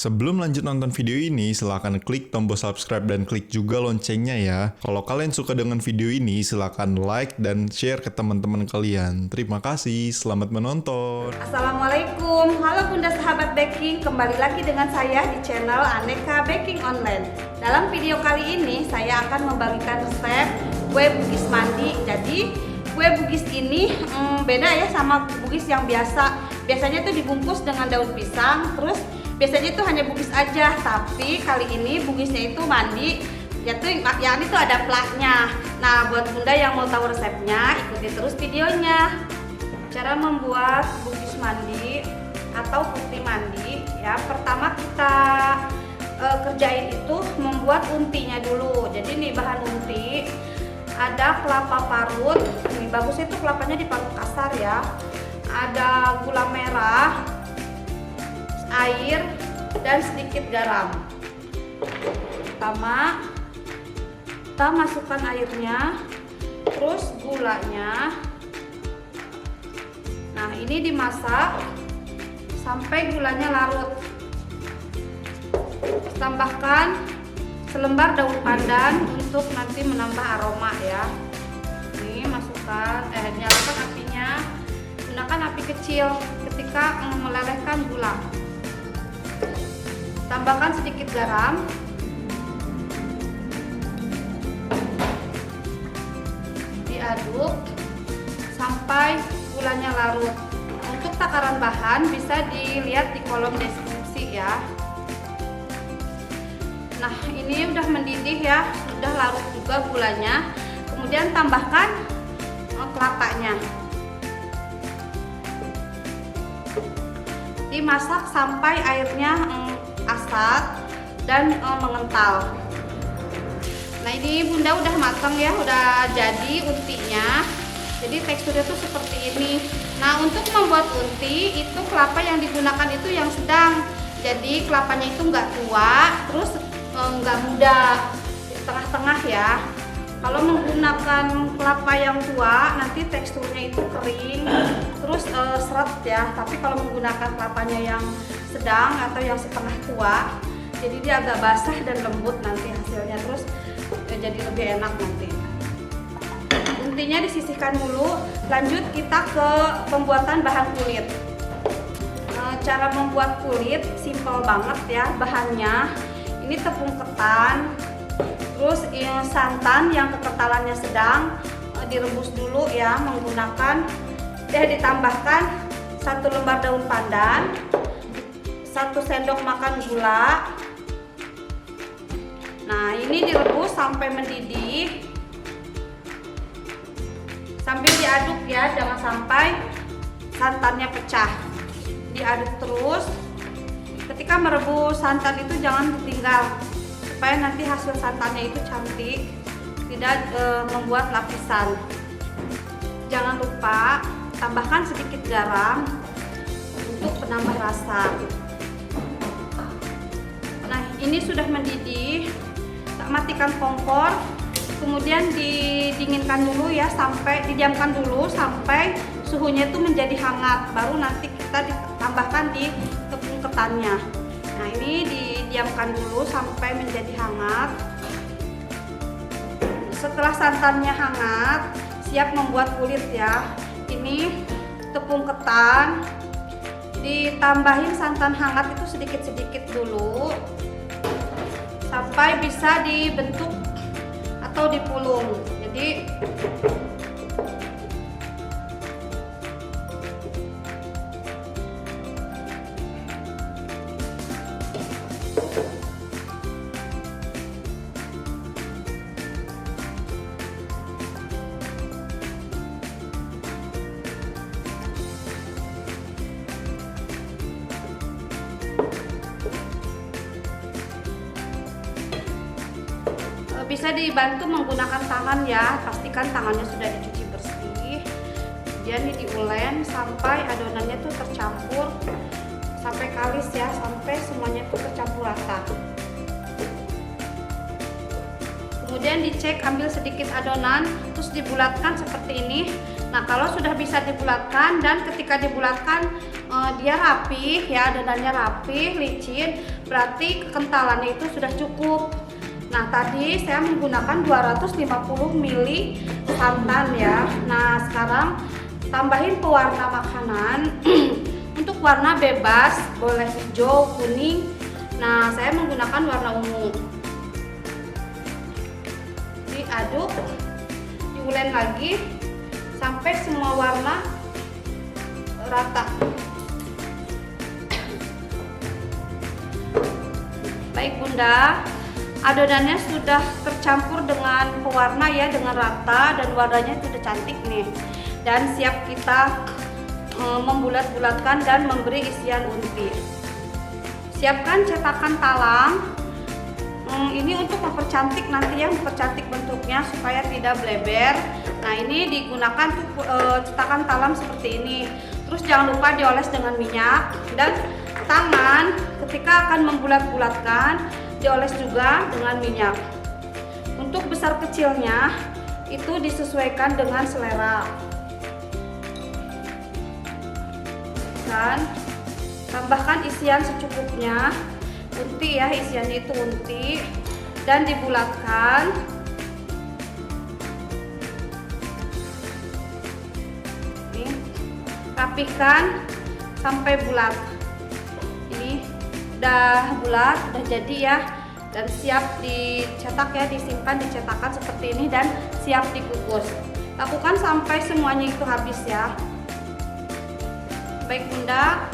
Sebelum lanjut nonton video ini, silahkan klik tombol subscribe dan klik juga loncengnya ya. Kalau kalian suka dengan video ini, silahkan like dan share ke teman-teman kalian. Terima kasih, selamat menonton. Assalamualaikum, halo bunda sahabat baking, kembali lagi dengan saya di channel Aneka Baking Online. Dalam video kali ini, saya akan membagikan resep kue bugis mandi. Jadi, kue bugis ini beda ya sama bugis yang biasa. Biasanya tuh dibungkus dengan daun pisang, terus biasanya itu hanya bugis aja, tapi kali ini bugisnya itu mandi, yakni tuh ada plaknya. Nah, buat bunda yang mau tahu resepnya, ikuti terus videonya. Cara membuat bugis mandi atau putih mandi, ya pertama kita kerjain itu membuat untinya dulu. Jadi nih bahan unti, ada kelapa parut, ini bagusnya itu kelapanya diparut kasar ya. Ada gula merah, air, dan sedikit garam. Pertama kita masukkan airnya, terus gulanya. Nah, ini dimasak sampai gulanya larut. Tambahkan selembar daun pandan untuk nanti menambah aroma ya. Ini masukkan, nyalakan apinya, gunakan api kecil ketika melelehkan gula. Tambahkan sedikit garam, diaduk sampai gulanya larut. Untuk takaran bahan bisa dilihat di kolom deskripsi ya. Nah, ini udah mendidih ya, sudah larut juga gulanya. Kemudian tambahkan kelapanya. Dimasak sampai airnya asat dan mengental. Nah, ini bunda udah matang ya, udah jadi untinya. Jadi teksturnya tuh seperti ini. Nah, untuk membuat unti itu kelapa yang digunakan itu yang sedang. Jadi kelapanya itu nggak tua, terus nggak muda, di tengah-tengah ya. Kalau menggunakan kelapa yang tua, nanti teksturnya itu kering, terus seret ya. Tapi kalau menggunakan kelapanya yang sedang atau yang setengah tua, jadi dia agak basah dan lembut nanti hasilnya, terus jadi lebih enak nanti. Intinya disisihkan dulu. Lanjut kita ke pembuatan bahan kulit. Cara membuat kulit simple banget ya. Bahannya ini tepung ketan, terus santan yang kekentalannya sedang, direbus dulu ya menggunakan, ditambahkan 1 lembar daun pandan, 1 sendok makan gula. Nah, ini direbus sampai mendidih, sambil diaduk ya, jangan sampai santannya pecah. Diaduk terus. Ketika merebus santan itu jangan ditinggal, supaya nanti hasil santannya itu cantik, tidak membuat lapisan. Jangan lupa tambahkan sedikit garam untuk penambah rasa. Nah, ini sudah mendidih. Matikan kompor, kemudian didinginkan dulu ya, sampai didiamkan dulu sampai suhunya itu menjadi hangat, baru nanti kita ditambahkan di tepung ketannya. Nah, ini didiamkan dulu sampai menjadi hangat. Setelah santannya hangat, siap membuat kulit ya. Ini tepung ketan, ditambahin santan hangat itu sedikit-sedikit dulu sampai bisa dibentuk atau dipulung. Jadi bisa dibantu menggunakan tangan ya, pastikan tangannya sudah dicuci bersih. Kemudian ini diulen sampai adonannya tuh tercampur, sampai kalis ya, sampai semuanya tuh tercampur rata. Kemudian dicek, ambil sedikit adonan, terus dibulatkan seperti ini. Nah, kalau sudah bisa dibulatkan dan ketika dibulatkan dia rapih ya, adonannya rapih, licin, berarti kekentalannya itu sudah cukup. Nah, tadi saya menggunakan 250 ml santan ya. Nah, sekarang tambahin pewarna makanan. Untuk warna bebas, boleh hijau, kuning. Nah, saya menggunakan warna ungu. Diaduk, diulen lagi sampai semua warna rata. Baik Bunda, adonannya sudah tercampur dengan pewarna ya, dengan rata dan warnanya sudah cantik nih. Dan siap kita membulat-bulatkan dan memberi isian unti. Siapkan cetakan talam. Ini untuk mempercantik nanti ya, mempercantik bentuknya supaya tidak bleber. Nah, ini digunakan untuk cetakan talam seperti ini. Terus jangan lupa dioles dengan minyak, dan tangan ketika akan membulat-bulatkan dioles juga dengan minyak. Untuk besar kecilnya itu disesuaikan dengan selera. Dan tambahkan isian secukupnya, unti ya, isiannya itu unti, dan dibulatkan. Ini rapihkan sampai bulat. Ini udah bulat, udah jadi ya, dan siap dicetak ya, disimpan di cetakan seperti ini dan siap dikukus. Lakukan sampai semuanya itu habis ya. Baik Bunda,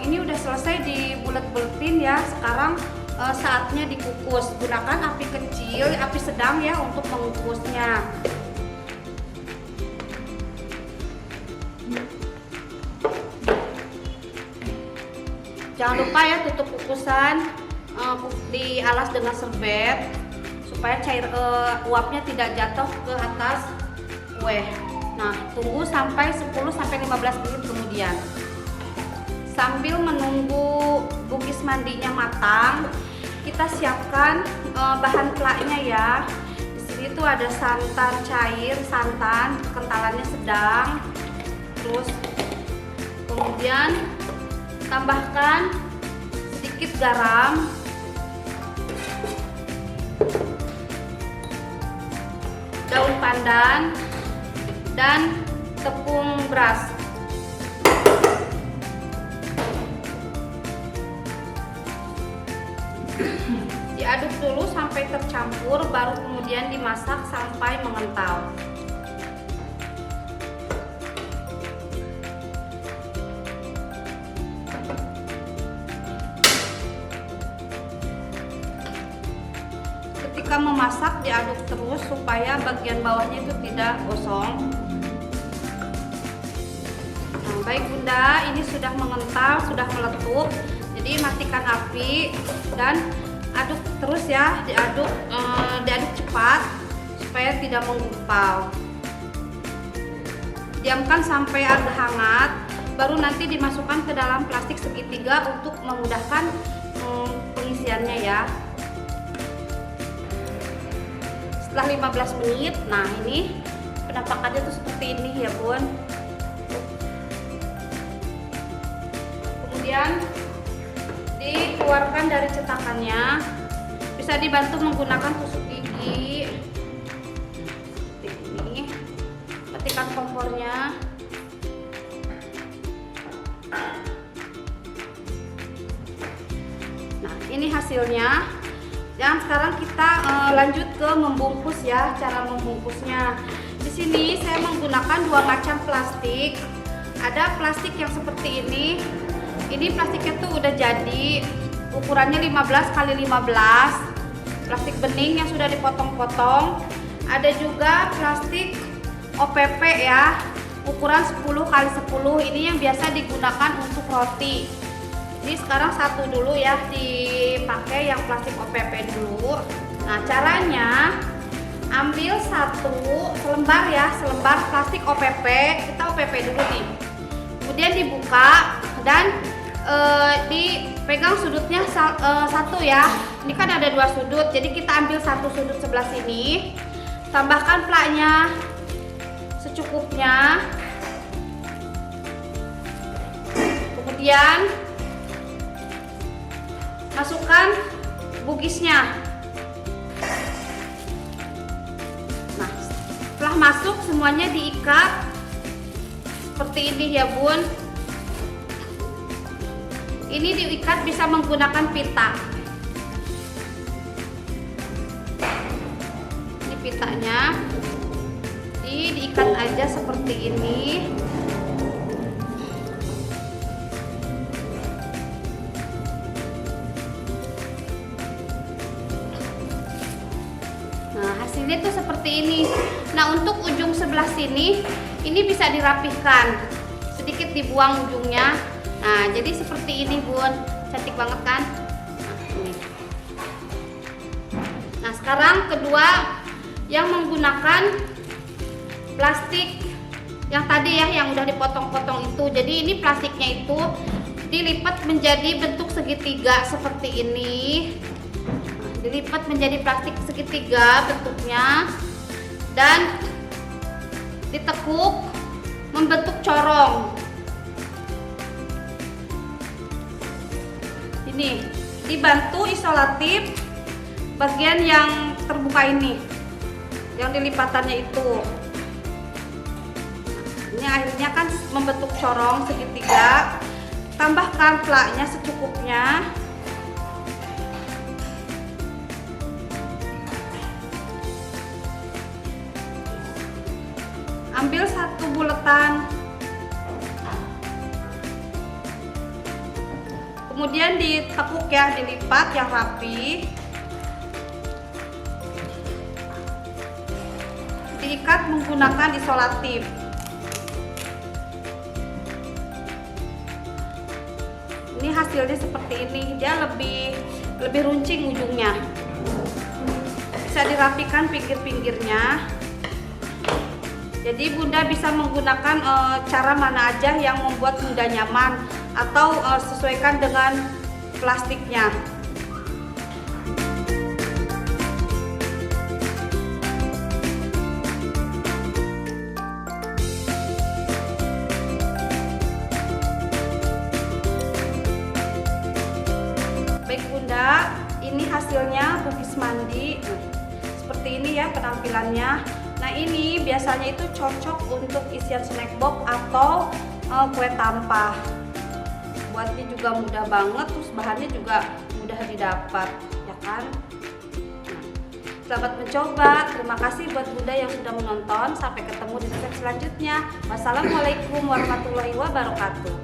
ini udah selesai dibulet-buletin ya. Sekarang saatnya dikukus. Gunakan api kecil, api sedang ya untuk mengukusnya. Jangan lupa ya tutup kukusan, dialas dengan serbet supaya cair uapnya tidak jatuh ke atas kue. Nah, tunggu sampai 10-15 menit kemudian. Sambil menunggu bugis mandinya matang, kita siapkan bahan pelaknya ya. Di sini tuh ada santan cair, santan kentalannya sedang. Terus kemudian tambahkan sedikit garam, daun pandan, dan tepung beras. Diaduk dulu sampai tercampur, baru kemudian dimasak sampai mengental. Ketika memasak diaduk terus supaya bagian bawahnya itu tidak gosong. Nah, baik Bunda, ini sudah mengental, sudah meletup. Jadi matikan api dan aduk terus ya, diaduk cepat supaya tidak menggumpal. Diamkan sampai agak hangat, baru nanti dimasukkan ke dalam plastik segitiga untuk memudahkan pengisiannya ya. Setelah 15 menit, nah ini penampakannya tuh seperti ini ya Bun. Kemudian dikeluarkan dari cetakannya, bisa dibantu menggunakan tusuk gigi seperti ini. Matikan kompornya. Nah, ini hasilnya. Dan sekarang kita lanjut ke membungkus ya, cara membungkusnya. Di sini saya menggunakan dua macam plastik. Ada plastik yang seperti ini. Ini plastiknya tuh udah jadi, ukurannya 15 x 15. Plastik bening yang sudah dipotong-potong. Ada juga plastik OPP ya, ukuran 10 x 10. Ini yang biasa digunakan untuk roti. Ini sekarang satu dulu ya, dipakai yang plastik OPP dulu. Nah, caranya ambil selembar ya, selembar plastik OPP. Kita OPP dulu nih. Kemudian dibuka dan dipegang sudutnya satu ya. Ini kan ada 2 sudut, jadi kita ambil satu sudut sebelah sini, tambahkan plaknya secukupnya, kemudian masukkan bugisnya. Nah, setelah masuk semuanya diikat seperti ini ya bun. Ini diikat bisa menggunakan pita. Ini pitanya. Diikat aja seperti ini. Nah, hasilnya tuh seperti ini. Nah, untuk ujung sebelah sini, ini bisa dirapihkan. Sedikit dibuang ujungnya. Nah, jadi seperti ini bun, cantik banget kan? Nah, ini. Nah, sekarang kedua yang menggunakan plastik yang tadi ya, yang udah dipotong-potong itu. Jadi ini plastiknya itu dilipat menjadi bentuk segitiga seperti ini. Nah, dilipat menjadi plastik segitiga bentuknya dan ditekuk membentuk corong. Ini dibantu isolatif bagian yang terbuka ini, yang dilipatannya itu. Ini akhirnya kan membentuk corong segitiga. Tambahkan plaknya secukupnya. Ambil satu buletan. Kemudian ditekuk ya, dilipat yang rapi. Diikat menggunakan isolatif. Ini hasilnya seperti ini, dia lebih runcing ujungnya. Bisa dirapikan pinggir-pinggirnya. Jadi bunda bisa menggunakan cara mana aja yang membuat bunda nyaman, atau sesuaikan dengan plastiknya. Baik bunda, ini hasilnya bugis mandi. Seperti ini ya penampilannya. Nah, ini biasanya itu cocok untuk isian snack box atau kue tampah. Buatnya juga mudah banget, terus bahannya juga mudah didapat, ya kan? Nah, selamat mencoba. Terima kasih buat bunda yang sudah menonton. Sampai ketemu di resep selanjutnya. Wassalamualaikum warahmatullahi wabarakatuh.